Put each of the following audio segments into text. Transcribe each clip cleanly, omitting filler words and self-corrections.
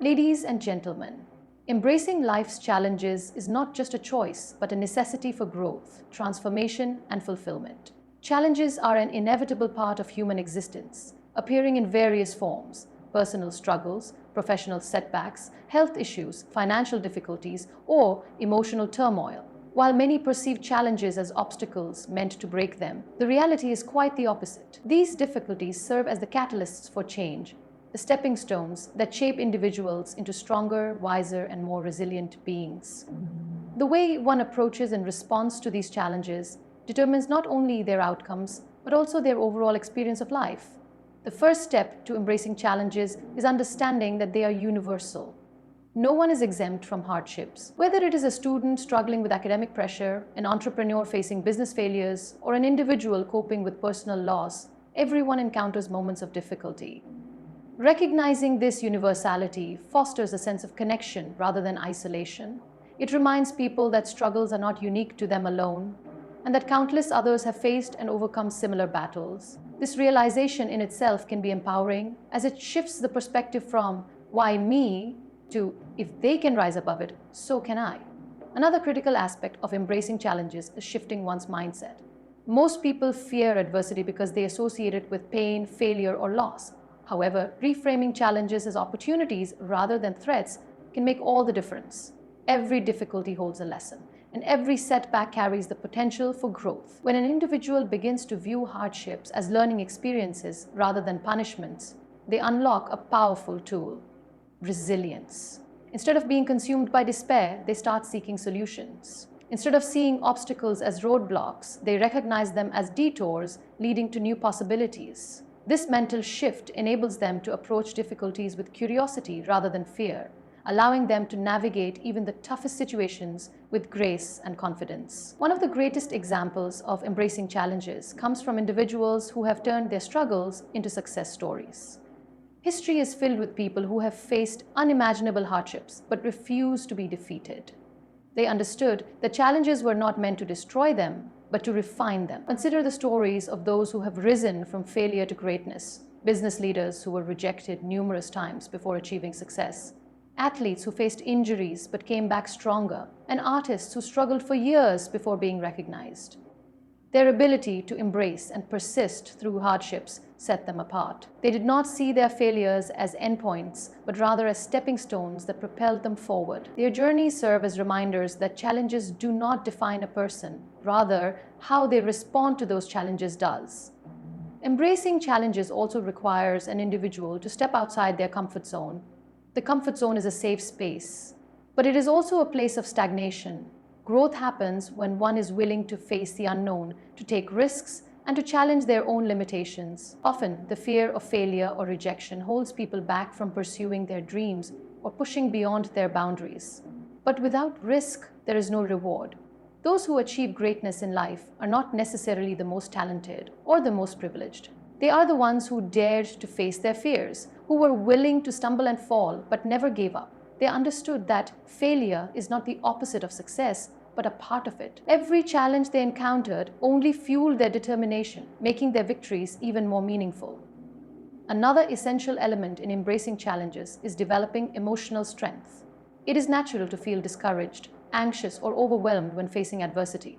Ladies and gentlemen, embracing life's challenges is not just a choice, but a necessity for growth, transformation, and fulfillment. Challenges are an inevitable part of human existence, appearing in various forms: personal struggles, professional setbacks, health issues, financial difficulties, or emotional turmoil. While many perceive challenges as obstacles meant to break them, the reality is quite the opposite. These difficulties serve as the catalysts for change, the stepping stones that shape individuals into stronger, wiser, and more resilient beings. The way one approaches and responds to these challenges determines not only their outcomes, but also their overall experience of life. The first step to embracing challenges is understanding that they are universal. No one is exempt from hardships. Whether it is a student struggling with academic pressure, an entrepreneur facing business failures, or an individual coping with personal loss, everyone encounters moments of difficulty. Recognizing this universality fosters a sense of connection rather than isolation. It reminds people that struggles are not unique to them alone, and that countless others have faced and overcome similar battles. This realization in itself can be empowering, as it shifts the perspective from "why me?" to "if they can rise above it, so can I." Another critical aspect of embracing challenges is shifting one's mindset. Most people fear adversity because they associate it with pain, failure, or loss. However, reframing challenges as opportunities rather than threats can make all the difference. Every difficulty holds a lesson, and every setback carries the potential for growth. When an individual begins to view hardships as learning experiences rather than punishments, they unlock a powerful tool: resilience. Instead of being consumed by despair, they start seeking solutions. Instead of seeing obstacles as roadblocks, they recognize them as detours leading to new possibilities. This mental shift enables them to approach difficulties with curiosity rather than fear, allowing them to navigate even the toughest situations with grace and confidence. One of the greatest examples of embracing challenges comes from individuals who have turned their struggles into success stories. History is filled with people who have faced unimaginable hardships but refused to be defeated. They understood that challenges were not meant to destroy them, but to refine them. Consider the stories of those who have risen from failure to greatness: business leaders who were rejected numerous times before achieving success, athletes who faced injuries but came back stronger, and artists who struggled for years before being recognized. Their ability to embrace and persist through hardships set them apart. They did not see their failures as endpoints, but rather as stepping stones that propelled them forward. Their journeys serve as reminders that challenges do not define a person. Rather, how they respond to those challenges does. Embracing challenges also requires an individual to step outside their comfort zone. The comfort zone is a safe space, but it is also a place of stagnation. Growth happens when one is willing to face the unknown, to take risks, and to challenge their own limitations. Often, the fear of failure or rejection holds people back from pursuing their dreams or pushing beyond their boundaries. But without risk, there is no reward. Those who achieve greatness in life are not necessarily the most talented or the most privileged. They are the ones who dared to face their fears, who were willing to stumble and fall but never gave up. They understood that failure is not the opposite of success, but a part of it. Every challenge they encountered only fueled their determination, making their victories even more meaningful. Another essential element in embracing challenges is developing emotional strength. It is natural to feel discouraged, anxious, or overwhelmed when facing adversity.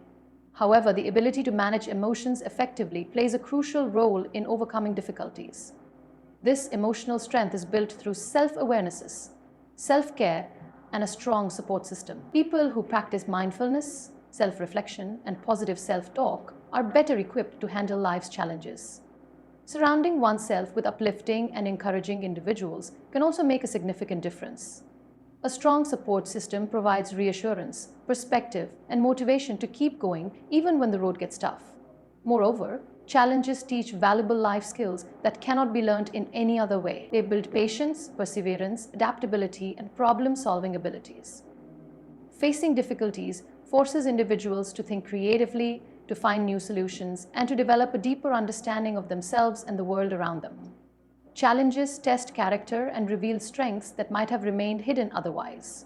However, the ability to manage emotions effectively plays a crucial role in overcoming difficulties. This emotional strength is built through self-awarenesses, self-care, and a strong support system. People who practice mindfulness, self-reflection, and positive self-talk are better equipped to handle life's challenges. Surrounding oneself with uplifting and encouraging individuals can also make a significant difference. A strong support system provides reassurance, perspective, and motivation to keep going even when the road gets tough. Moreover, challenges teach valuable life skills that cannot be learned in any other way. They build patience, perseverance, adaptability, and problem-solving abilities. Facing difficulties forces individuals to think creatively, to find new solutions, and to develop a deeper understanding of themselves and the world around them. Challenges test character and reveal strengths that might have remained hidden otherwise.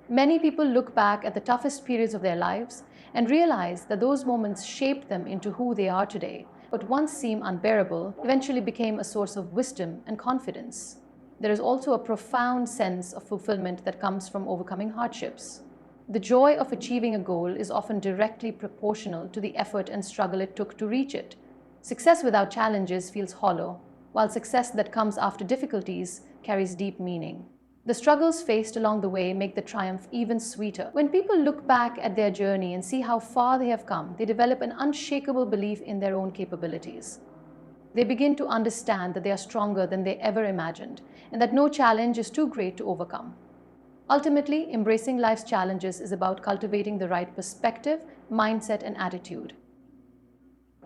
Many people look back at the toughest periods of their lives and realize that those moments shaped them into who they are today, but once seemed unbearable, eventually became a source of wisdom and confidence. there is also a profound sense of fulfillment that comes from overcoming hardships. The joy of achieving a goal is often directly proportional to the effort and struggle it took to reach it. Success without challenges feels hollow, while success that comes after difficulties carries deep meaning. The struggles faced along the way make the triumph even sweeter. When people look back at their journey and see how far they have come, they develop an unshakable belief in their own capabilities. They begin to understand that they are stronger than they ever imagined, and that no challenge is too great to overcome. Ultimately, embracing life's challenges is about cultivating the right perspective, mindset, and attitude.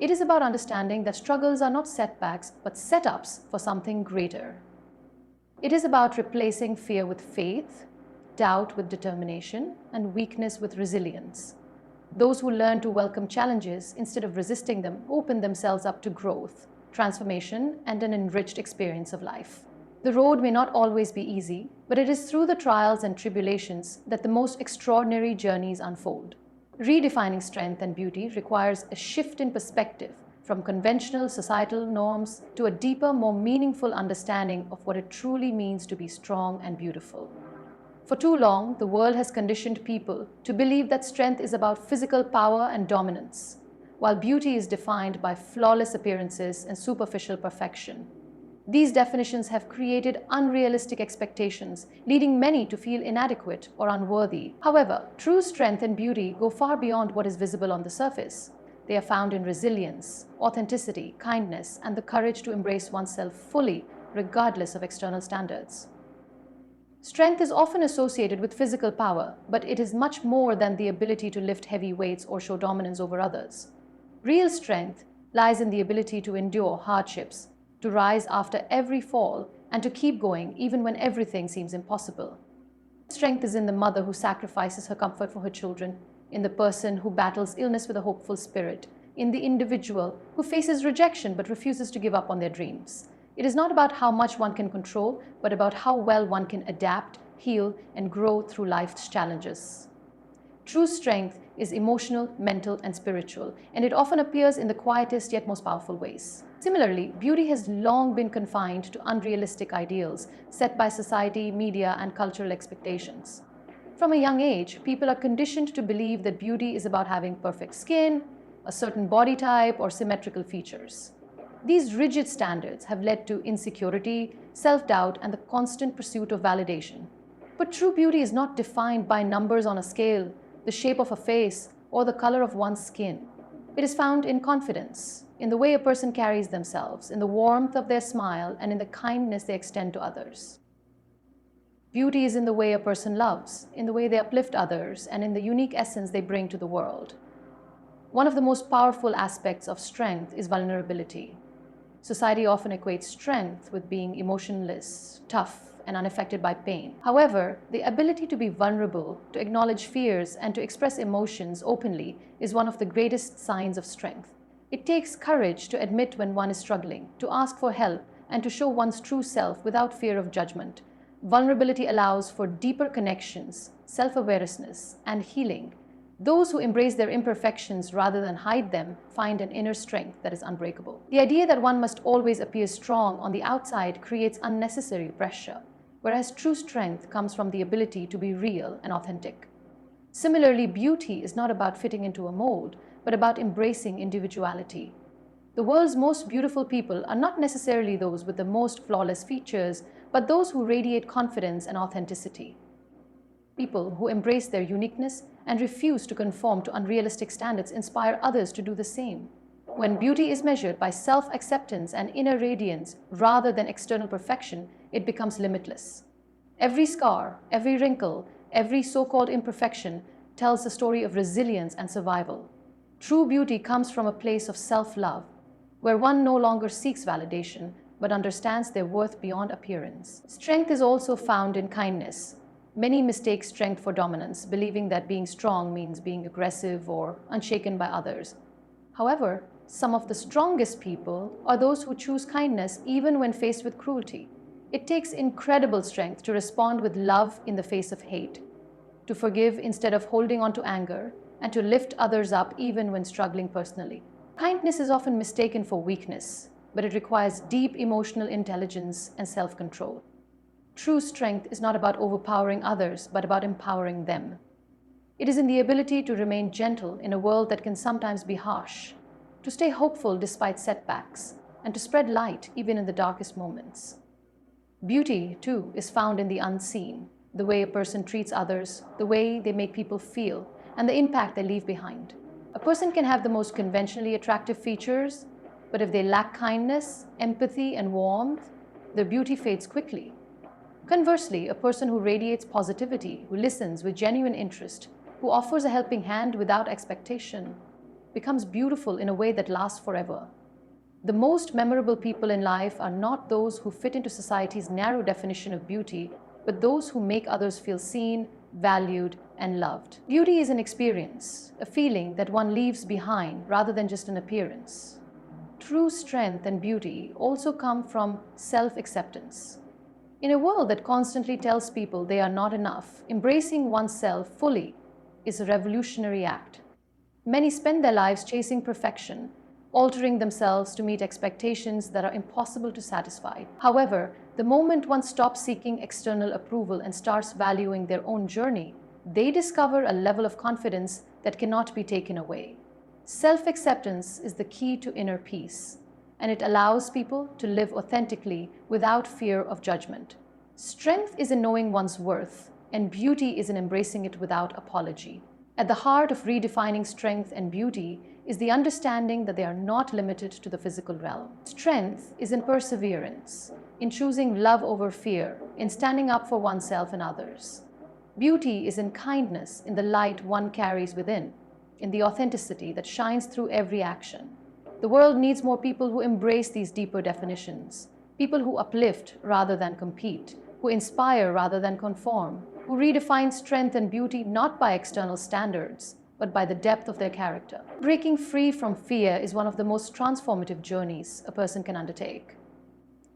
It is about understanding that struggles are not setbacks, but setups for something greater. It is about replacing fear with faith, doubt with determination, and weakness with resilience. Those who learn to welcome challenges instead of resisting them open themselves up to growth, transformation, and an enriched experience of life. The road may not always be easy, but it is through the trials and tribulations that the most extraordinary journeys unfold. Redefining strength and beauty requires a shift in perspective from conventional societal norms to a deeper, more meaningful understanding of what it truly means to be strong and beautiful. For too long, the world has conditioned people to believe that strength is about physical power and dominance, while beauty is defined by flawless appearances and superficial perfection. These definitions have created unrealistic expectations, leading many to feel inadequate or unworthy. However, true strength and beauty go far beyond what is visible on the surface. They are found in resilience, authenticity, kindness, and the courage to embrace oneself fully, regardless of external standards. Strength is often associated with physical power, but it is much more than the ability to lift heavy weights or show dominance over others. Real strength lies in the ability to endure hardships, to rise after every fall, and to keep going even when everything seems impossible. Strength is in the mother who sacrifices her comfort for her children, in the person who battles illness with a hopeful spirit, in the individual who faces rejection but refuses to give up on their dreams. It is not about how much one can control, but about how well one can adapt, heal, and grow through life's challenges. True strength is emotional, mental, and spiritual, and it often appears in the quietest yet most powerful ways. Similarly, beauty has long been confined to unrealistic ideals set by society, media, and cultural expectations. From a young age, people are conditioned to believe that beauty is about having perfect skin, a certain body type, or symmetrical features. These rigid standards have led to insecurity, self-doubt, and the constant pursuit of validation. But true beauty is not defined by numbers on a scale, the shape of a face, or the color of one's skin. It is found in confidence, in the way a person carries themselves, in the warmth of their smile, and in the kindness they extend to others. Beauty is in the way a person loves, in the way they uplift others, and in the unique essence they bring to the world. One of the most powerful aspects of strength is vulnerability. Society often equates strength with being emotionless, tough, and unaffected by pain. However, the ability to be vulnerable, to acknowledge fears, and to express emotions openly is one of the greatest signs of strength. It takes courage to admit when one is struggling, to ask for help, and to show one's true self without fear of judgment. Vulnerability allows for deeper connections, self-awareness, and healing. Those who embrace their imperfections rather than hide them find an inner strength that is unbreakable. The idea that one must always appear strong on the outside creates unnecessary pressure, whereas true strength comes from the ability to be real and authentic. Similarly, beauty is not about fitting into a mold, but about embracing individuality. The world's most beautiful people are not necessarily those with the most flawless features, but those who radiate confidence and authenticity. People who embrace their uniqueness and refuse to conform to unrealistic standards inspire others to do the same. When beauty is measured by self-acceptance and inner radiance rather than external perfection, it becomes limitless. Every scar, every wrinkle, every so-called imperfection tells the story of resilience and survival. True beauty comes from a place of self-love, where one no longer seeks validation, but understands their worth beyond appearance. Strength is also found in kindness. Many mistake strength for dominance, believing that being strong means being aggressive or unshaken by others. However, some of the strongest people are those who choose kindness even when faced with cruelty. It takes incredible strength to respond with love in the face of hate, to forgive instead of holding on to anger, and to lift others up even when struggling personally. Kindness is often mistaken for weakness, but it requires deep emotional intelligence and self-control. True strength is not about overpowering others, but about empowering them. It is in the ability to remain gentle in a world that can sometimes be harsh, to stay hopeful despite setbacks, and to spread light even in the darkest moments. Beauty, too, is found in the unseen, the way a person treats others, the way they make people feel, and the impact they leave behind. A person can have the most conventionally attractive features, but if they lack kindness, empathy, and warmth, their beauty fades quickly. Conversely, a person who radiates positivity, who listens with genuine interest, who offers a helping hand without expectation, becomes beautiful in a way that lasts forever. The most memorable people in life are not those who fit into society's narrow definition of beauty, but those who make others feel seen, valued, and loved. Beauty is an experience, a feeling that one leaves behind rather than just an appearance. True strength and beauty also come from self-acceptance. In a world that constantly tells people they are not enough, embracing oneself fully is a revolutionary act. Many spend their lives chasing perfection, altering themselves to meet expectations that are impossible to satisfy. However, the moment one stops seeking external approval and starts valuing their own journey, they discover a level of confidence that cannot be taken away. Self-acceptance is the key to inner peace, and it allows people to live authentically without fear of judgment. Strength is in knowing one's worth, and beauty is in embracing it without apology. At the heart of redefining strength and beauty is the understanding that they are not limited to the physical realm. Strength is in perseverance, in choosing love over fear, in standing up for oneself and others. Beauty is in kindness, in the light one carries within, in the authenticity that shines through every action. The world needs more people who embrace these deeper definitions, people who uplift rather than compete, who inspire rather than conform, who redefine strength and beauty not by external standards, but by the depth of their character. Breaking free from fear is one of the most transformative journeys a person can undertake.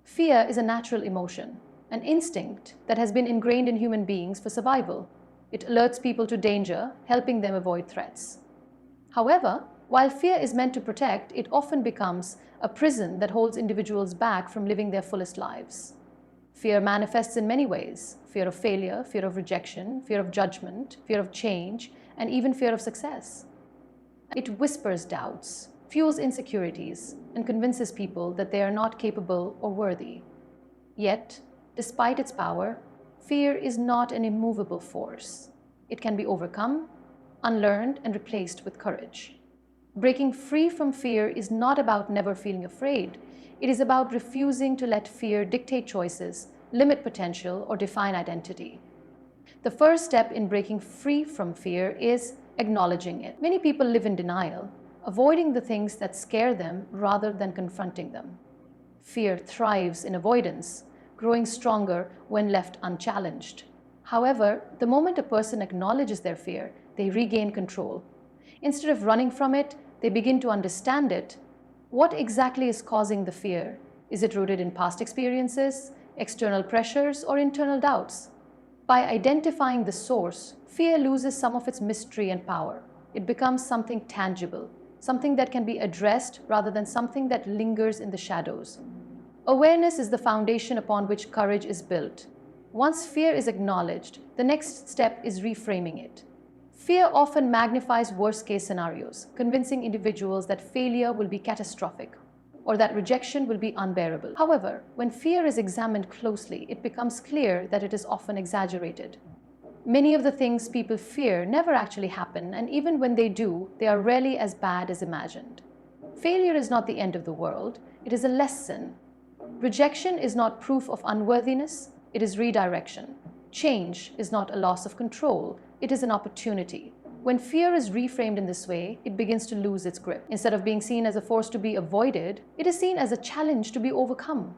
Fear is a natural emotion, an instinct that has been ingrained in human beings for survival. It alerts people to danger, helping them avoid threats. However, while fear is meant to protect, it often becomes a prison that holds individuals back from living their fullest lives. Fear manifests in many ways: fear of failure, fear of rejection, fear of judgment, fear of change, and even fear of success. It whispers doubts, fuels insecurities, and convinces people that they are not capable or worthy. Yet, despite its power, fear is not an immovable force. It can be overcome, unlearned, and replaced with courage. Breaking free from fear is not about never feeling afraid. It is about refusing to let fear dictate choices, limit potential, or define identity. The first step in breaking free from fear is acknowledging it. Many people live in denial, avoiding the things that scare them rather than confronting them. Fear thrives in avoidance, growing stronger when left unchallenged. However, the moment a person acknowledges their fear, they regain control. Instead of running from it, they begin to understand it. What exactly is causing the fear? Is it rooted in past experiences, external pressures, or internal doubts? By identifying the source, fear loses some of its mystery and power. It becomes something tangible, something that can be addressed rather than something that lingers in the shadows. Awareness is the foundation upon which courage is built. Once fear is acknowledged, the next step is reframing it. Fear often magnifies worst-case scenarios, convincing individuals that failure will be catastrophic or that rejection will be unbearable. However, when fear is examined closely, it becomes clear that it is often exaggerated. Many of the things people fear never actually happen, and even when they do, they are rarely as bad as imagined. Failure is not the end of the world, it is a lesson. Rejection is not proof of unworthiness, it is redirection. Change is not a loss of control, it is an opportunity. When fear is reframed in this way, it begins to lose its grip. Instead of being seen as a force to be avoided, it is seen as a challenge to be overcome.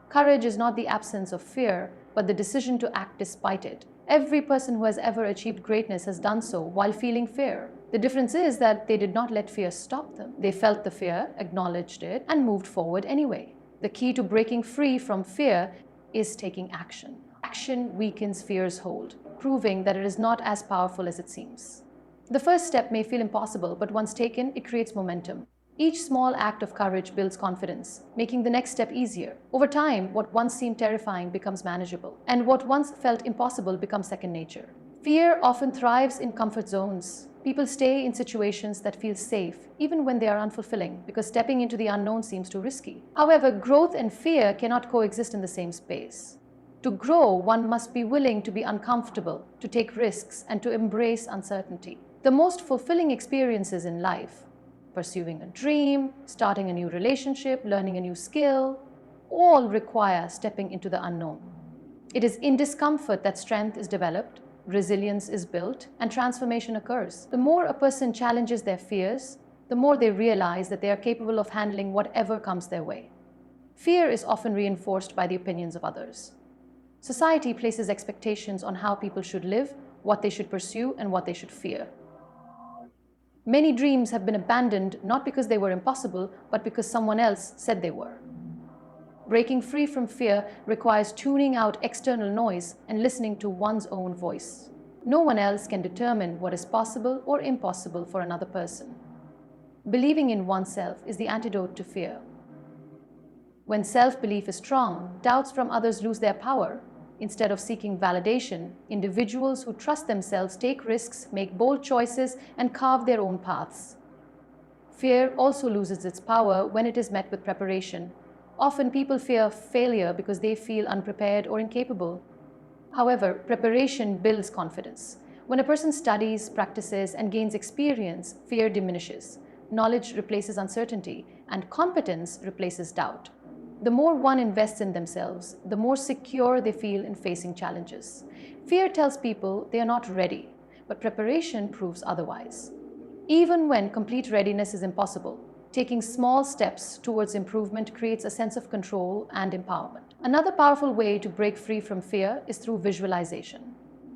Courage is not the absence of fear, but the decision to act despite it. Every person who has ever achieved greatness has done so while feeling fear. The difference is that they did not let fear stop them. They felt the fear, acknowledged it, and moved forward anyway. The key to breaking free from fear is taking action. Action weakens fear's hold, proving that it is not as powerful as it seems. The first step may feel impossible, but once taken, it creates momentum. Each small act of courage builds confidence, making the next step easier. Over time, what once seemed terrifying becomes manageable, and what once felt impossible becomes second nature. Fear often thrives in comfort zones. People stay in situations that feel safe, even when they are unfulfilling, because stepping into the unknown seems too risky. However, growth and fear cannot coexist in the same space. To grow, one must be willing to be uncomfortable, to take risks, and to embrace uncertainty. The most fulfilling experiences in life, pursuing a dream, starting a new relationship, learning a new skill, all require stepping into the unknown. It is in discomfort that strength is developed, resilience is built, and transformation occurs. The more a person challenges their fears, the more they realize that they are capable of handling whatever comes their way. Fear is often reinforced by the opinions of others. Society places expectations on how people should live, what they should pursue, and what they should fear. Many dreams have been abandoned not because they were impossible, but because someone else said they were. Breaking free from fear requires tuning out external noise and listening to one's own voice. No one else can determine what is possible or impossible for another person. Believing in oneself is the antidote to fear. When self-belief is strong, doubts from others lose their power. Instead of seeking validation, individuals who trust themselves take risks, make bold choices, and carve their own paths. Fear also loses its power when it is met with preparation. Often people fear failure because they feel unprepared or incapable. However, preparation builds confidence. When a person studies, practices, and gains experience, fear diminishes. Knowledge replaces uncertainty, and competence replaces doubt. The more one invests in themselves, the more secure they feel in facing challenges. Fear tells people they are not ready, but preparation proves otherwise. Even when complete readiness is impossible, taking small steps towards improvement creates a sense of control and empowerment. Another powerful way to break free from fear is through visualization.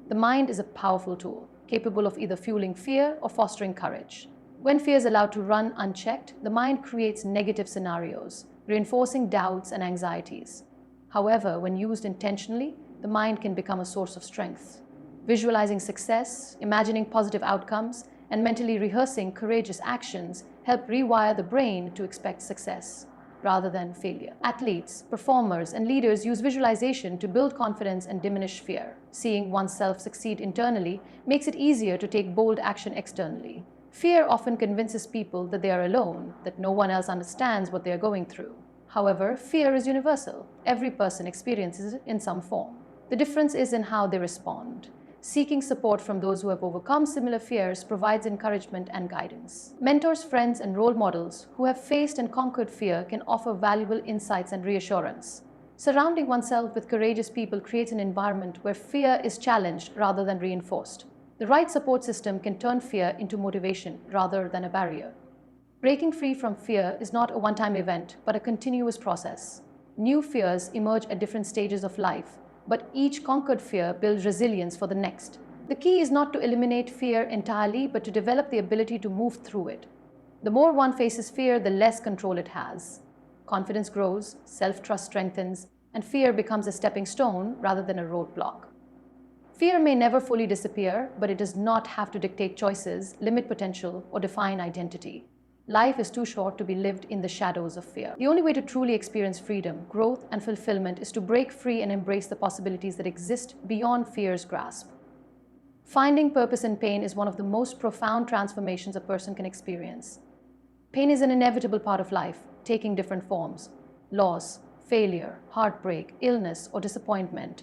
The mind is a powerful tool, capable of either fueling fear or fostering courage. When fear is allowed to run unchecked, the mind creates negative scenarios, reinforcing doubts and anxieties. However, when used intentionally, the mind can become a source of strength. Visualizing success, imagining positive outcomes, and mentally rehearsing courageous actions help rewire the brain to expect success rather than failure. Athletes, performers, and leaders use visualization to build confidence and diminish fear. Seeing oneself succeed internally makes it easier to take bold action externally. Fear often convinces people that they are alone, that no one else understands what they are going through. However, fear is universal. Every person experiences it in some form. The difference is in how they respond. Seeking support from those who have overcome similar fears provides encouragement and guidance. Mentors, friends, and role models who have faced and conquered fear can offer valuable insights and reassurance. Surrounding oneself with courageous people creates an environment where fear is challenged rather than reinforced. The right support system can turn fear into motivation rather than a barrier. Breaking free from fear is not a one-time event, but a continuous process. New fears emerge at different stages of life, but each conquered fear builds resilience for the next. The key is not to eliminate fear entirely, but to develop the ability to move through it. The more one faces fear, the less control it has. Confidence grows, self-trust strengthens, and fear becomes a stepping stone rather than a roadblock. Fear may never fully disappear, but it does not have to dictate choices, limit potential, or define identity. Life is too short to be lived in the shadows of fear. The only way to truly experience freedom, growth, and fulfillment is to break free and embrace the possibilities that exist beyond fear's grasp. Finding purpose in pain is one of the most profound transformations a person can experience. Pain is an inevitable part of life, taking different forms: loss, failure, heartbreak, illness, or disappointment.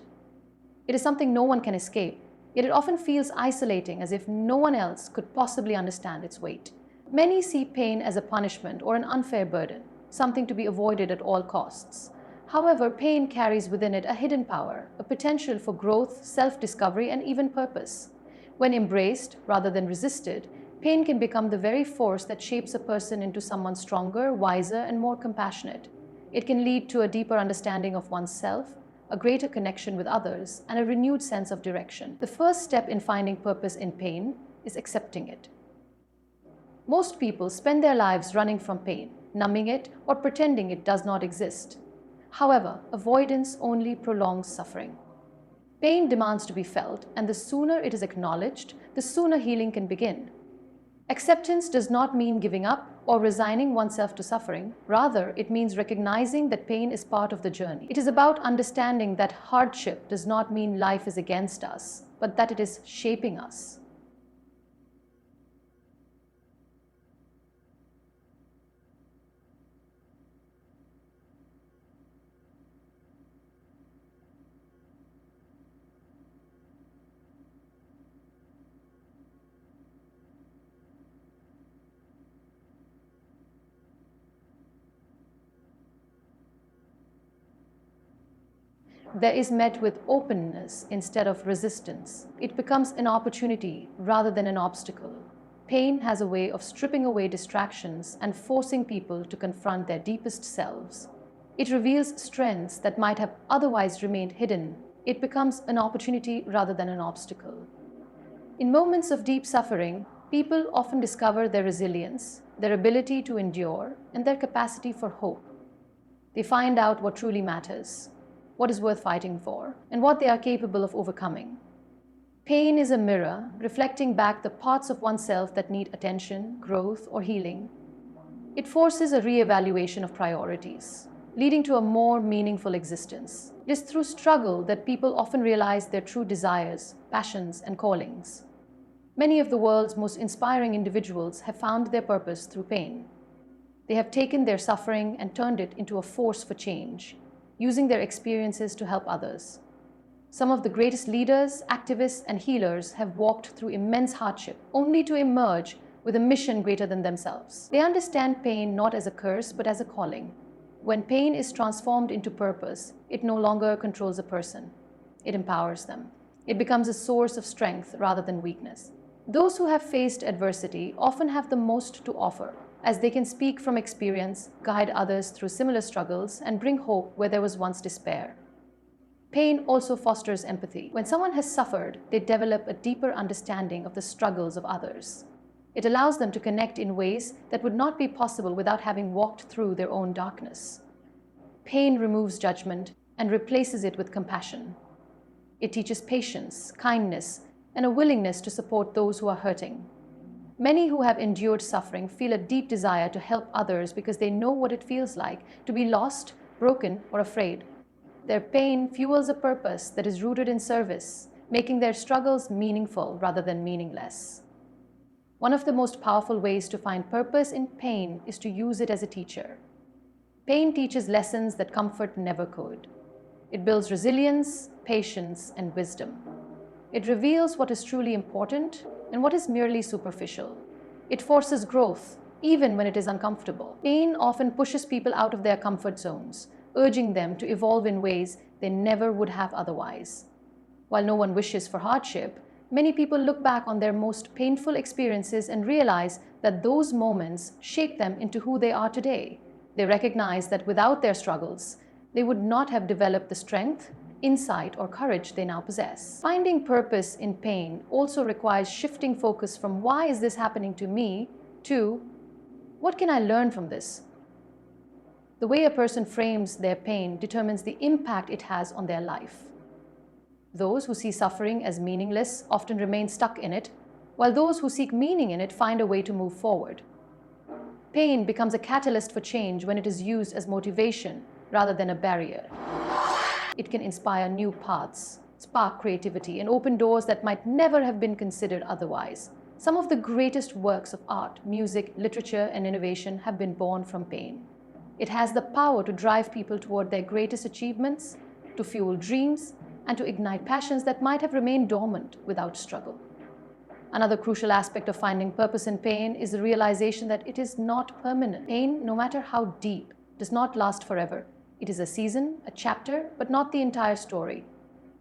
It is something no one can escape, yet it often feels isolating, as if no one else could possibly understand its weight. Many see pain as a punishment or an unfair burden, something to be avoided at all costs. However, pain carries within it a hidden power, a potential for growth, self-discovery, and even purpose. When embraced rather than resisted, pain can become the very force that shapes a person into someone stronger, wiser, and more compassionate. It can lead to a deeper understanding of oneself, a greater connection with others, and a renewed sense of direction. The first step in finding purpose in pain is accepting it. Most people spend their lives running from pain, numbing it, or pretending it does not exist. However, avoidance only prolongs suffering. Pain demands to be felt, and the sooner it is acknowledged, the sooner healing can begin. Acceptance does not mean giving up, or resigning oneself to suffering. Rather, it means recognizing that pain is part of the journey. It is about understanding that hardship does not mean life is against us, but that it is shaping us. There is met with openness instead of resistance. It becomes an opportunity rather than an obstacle. Pain has a way of stripping away distractions and forcing people to confront their deepest selves. It reveals strengths that might have otherwise remained hidden. It becomes an opportunity rather than an obstacle. In moments of deep suffering, people often discover their resilience, their ability to endure, and their capacity for hope. They find out what truly matters, what is worth fighting for, and what they are capable of overcoming. Pain is a mirror reflecting back the parts of oneself that need attention, growth, or healing. It forces a re-evaluation of priorities, leading to a more meaningful existence. It is through struggle that people often realize their true desires, passions, and callings. Many of the world's most inspiring individuals have found their purpose through pain. They have taken their suffering and turned it into a force for change, using their experiences to help others. Some of the greatest leaders, activists, and healers have walked through immense hardship, only to emerge with a mission greater than themselves. They understand pain not as a curse, but as a calling. When pain is transformed into purpose, it no longer controls a person. It empowers them. It becomes a source of strength rather than weakness. Those who have faced adversity often have the most to offer, as they can speak from experience, guide others through similar struggles, and bring hope where there was once despair. Pain also fosters empathy. When someone has suffered, they develop a deeper understanding of the struggles of others. It allows them to connect in ways that would not be possible without having walked through their own darkness. Pain removes judgment and replaces it with compassion. It teaches patience, kindness, and a willingness to support those who are hurting. Many who have endured suffering feel a deep desire to help others because they know what it feels like to be lost, broken, or afraid. Their pain fuels a purpose that is rooted in service, making their struggles meaningful rather than meaningless. One of the most powerful ways to find purpose in pain is to use it as a teacher. Pain teaches lessons that comfort never could. It builds resilience, patience, and wisdom. It reveals what is truly important and what is merely superficial. It forces growth, even when it is uncomfortable. Pain often pushes people out of their comfort zones, urging them to evolve in ways they never would have otherwise. While no one wishes for hardship, many people look back on their most painful experiences and realize that those moments shape them into who they are today. They recognize that without their struggles, they would not have developed the strength, insight, or courage they now possess. Finding purpose in pain also requires shifting focus from "why is this happening to me?" to "what can I learn from this?" The way a person frames their pain determines the impact it has on their life. Those who see suffering as meaningless often remain stuck in it, while those who seek meaning in it find a way to move forward. Pain becomes a catalyst for change when it is used as motivation rather than a barrier. It can inspire new paths, spark creativity, and open doors that might never have been considered otherwise. Some of the greatest works of art, music, literature, and innovation have been born from pain. It has the power to drive people toward their greatest achievements, to fuel dreams, and to ignite passions that might have remained dormant without struggle. Another crucial aspect of finding purpose in pain is the realization that it is not permanent. Pain, no matter how deep, does not last forever. It is a season, a chapter, but not the entire story.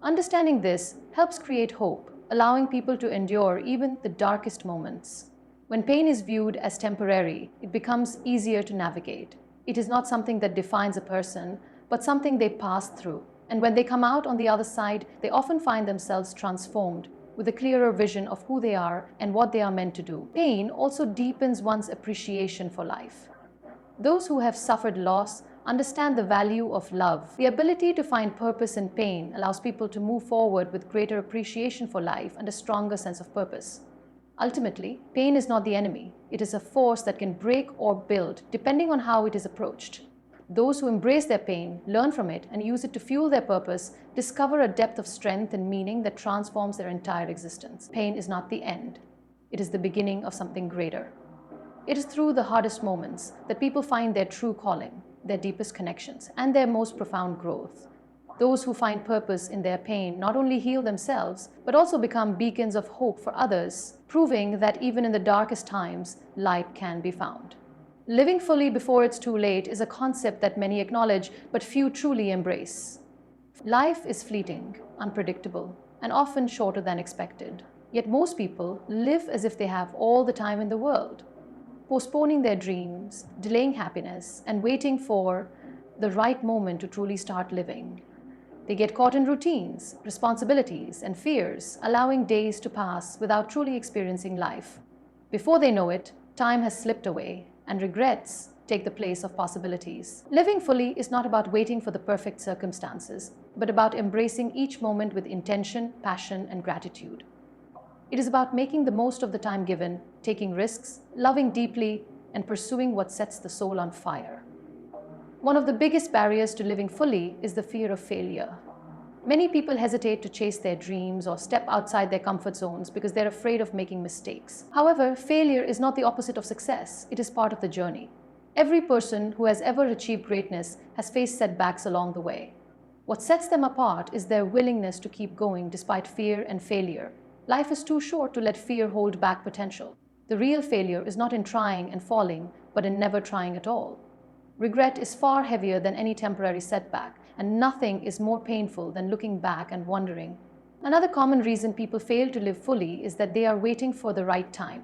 Understanding this helps create hope, allowing people to endure even the darkest moments. When pain is viewed as temporary, it becomes easier to navigate. It is not something that defines a person, but something they pass through. And when they come out on the other side, they often find themselves transformed, with a clearer vision of who they are and what they are meant to do. Pain also deepens one's appreciation for life. Those who have suffered loss understand the value of love. The ability to find purpose in pain allows people to move forward with greater appreciation for life and a stronger sense of purpose. Ultimately, pain is not the enemy. It is a force that can break or build, depending on how it is approached. Those who embrace their pain, learn from it, and use it to fuel their purpose, discover a depth of strength and meaning that transforms their entire existence. Pain is not the end. It is the beginning of something greater. It is through the hardest moments that people find their true calling, their deepest connections, and their most profound growth. Those who find purpose in their pain not only heal themselves, but also become beacons of hope for others, proving that even in the darkest times, light can be found. Living fully before it's too late is a concept that many acknowledge, but few truly embrace. Life is fleeting, unpredictable, and often shorter than expected. Yet most people live as if they have all the time in the world, postponing their dreams, delaying happiness, and waiting for the right moment to truly start living. They get caught in routines, responsibilities, and fears, allowing days to pass without truly experiencing life. Before they know it, time has slipped away, and regrets take the place of possibilities. Living fully is not about waiting for the perfect circumstances, but about embracing each moment with intention, passion, and gratitude. It is about making the most of the time given, taking risks, loving deeply, and pursuing what sets the soul on fire. One of the biggest barriers to living fully is the fear of failure. Many people hesitate to chase their dreams or step outside their comfort zones because they're afraid of making mistakes. However, failure is not the opposite of success. It is part of the journey. Every person who has ever achieved greatness has faced setbacks along the way. What sets them apart is their willingness to keep going despite fear and failure. Life is too short to let fear hold back potential. The real failure is not in trying and falling, but in never trying at all. Regret is far heavier than any temporary setback, and nothing is more painful than looking back and wondering. Another common reason people fail to live fully is that they are waiting for the right time.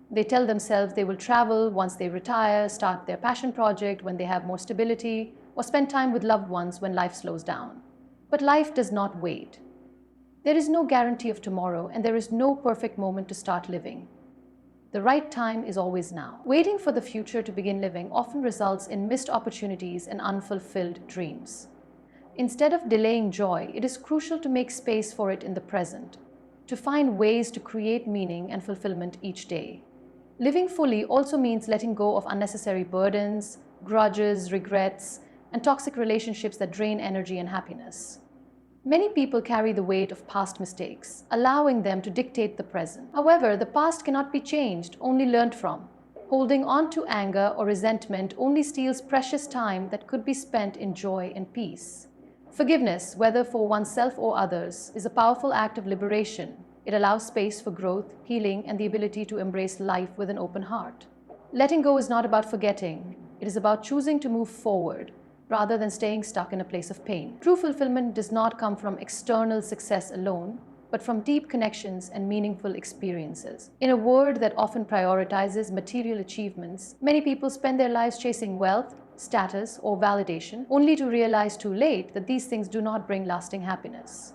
They tell themselves they will travel once they retire, start their passion project when they have more stability, or spend time with loved ones when life slows down. But life does not wait. There is no guarantee of tomorrow, and there is no perfect moment to start living. The right time is always now. Waiting for the future to begin living often results in missed opportunities and unfulfilled dreams. Instead of delaying joy, it is crucial to make space for it in the present, to find ways to create meaning and fulfillment each day. Living fully also means letting go of unnecessary burdens, grudges, regrets, and toxic relationships that drain energy and happiness. Many people carry the weight of past mistakes, allowing them to dictate the present. However, the past cannot be changed, only learned from. Holding on to anger or resentment only steals precious time that could be spent in joy and peace. Forgiveness, whether for oneself or others, is a powerful act of liberation. It allows space for growth, healing, and the ability to embrace life with an open heart. Letting go is not about forgetting. It is about choosing to move forward, rather than staying stuck in a place of pain. True fulfillment does not come from external success alone, but from deep connections and meaningful experiences. In a world that often prioritizes material achievements, many people spend their lives chasing wealth, status, or validation, only to realize too late that these things do not bring lasting happiness.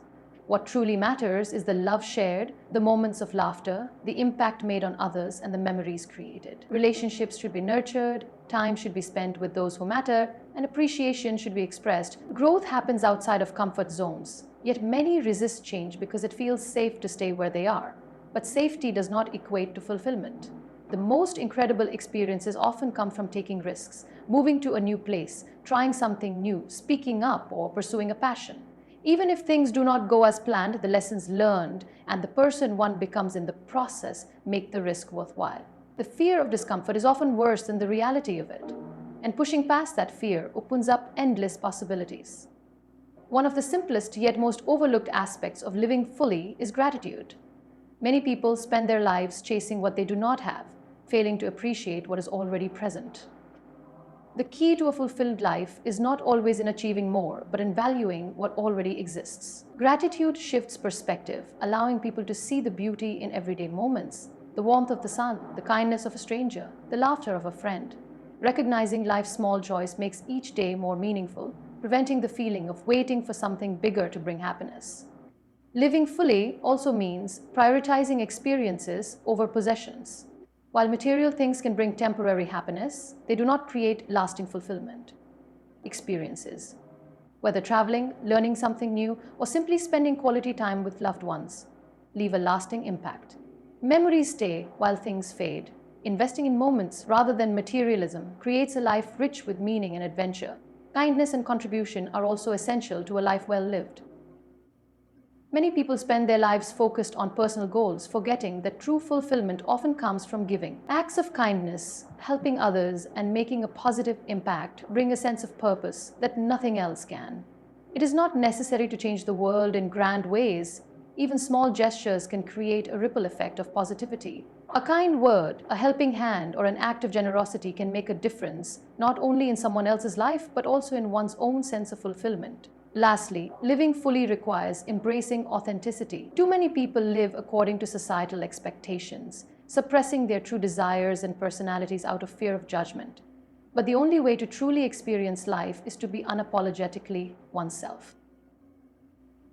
What truly matters is the love shared, the moments of laughter, the impact made on others, and the memories created. Relationships should be nurtured, time should be spent with those who matter, and appreciation should be expressed. Growth happens outside of comfort zones, yet many resist change because it feels safe to stay where they are. But safety does not equate to fulfillment. The most incredible experiences often come from taking risks, moving to a new place, trying something new, speaking up, or pursuing a passion. Even if things do not go as planned, the lessons learned and the person one becomes in the process make the risk worthwhile. The fear of discomfort is often worse than the reality of it, and pushing past that fear opens up endless possibilities. One of the simplest yet most overlooked aspects of living fully is gratitude. Many people spend their lives chasing what they do not have, failing to appreciate what is already present. The key to a fulfilled life is not always in achieving more, but in valuing what already exists. Gratitude shifts perspective, allowing people to see the beauty in everyday moments, the warmth of the sun, the kindness of a stranger, the laughter of a friend. Recognizing life's small joys makes each day more meaningful, preventing the feeling of waiting for something bigger to bring happiness. Living fully also means prioritizing experiences over possessions. While material things can bring temporary happiness, they do not create lasting fulfillment. Experiences, whether traveling, learning something new, or simply spending quality time with loved ones, leave a lasting impact. Memories stay while things fade. Investing in moments rather than materialism creates a life rich with meaning and adventure. Kindness and contribution are also essential to a life well lived. Many people spend their lives focused on personal goals, forgetting that true fulfillment often comes from giving. Acts of kindness, helping others, and making a positive impact bring a sense of purpose that nothing else can. It is not necessary to change the world in grand ways. Even small gestures can create a ripple effect of positivity. A kind word, a helping hand, or an act of generosity can make a difference, not only in someone else's life, but also in one's own sense of fulfillment. Lastly, living fully requires embracing authenticity. Too many people live according to societal expectations, suppressing their true desires and personalities out of fear of judgment. But the only way to truly experience life is to be unapologetically oneself.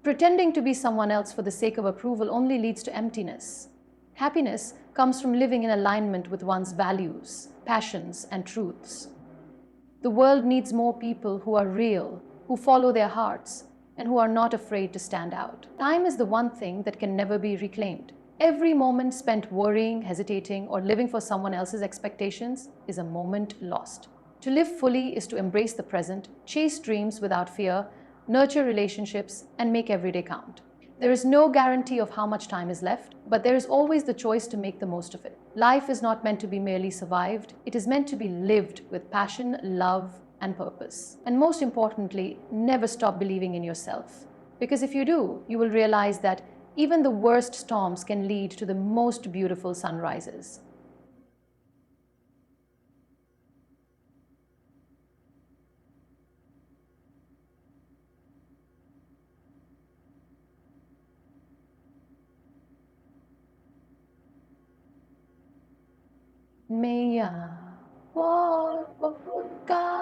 Pretending to be someone else for the sake of approval only leads to emptiness. Happiness comes from living in alignment with one's values, passions, and truths. The world needs more people who are real, who follow their hearts, and who are not afraid to stand out. Time is the one thing that can never be reclaimed. Every moment spent worrying, hesitating, or living for someone else's expectations is a moment lost. To live fully is to embrace the present, chase dreams without fear, nurture relationships, and make every day count. There is no guarantee of how much time is left, but there is always the choice to make the most of it. Life is not meant to be merely survived, it is meant to be lived with passion, love, and purpose. And most importantly, never stop believing in yourself. Because if you do, you will realize that even the worst storms can lead to the most beautiful sunrises. May I walk with God.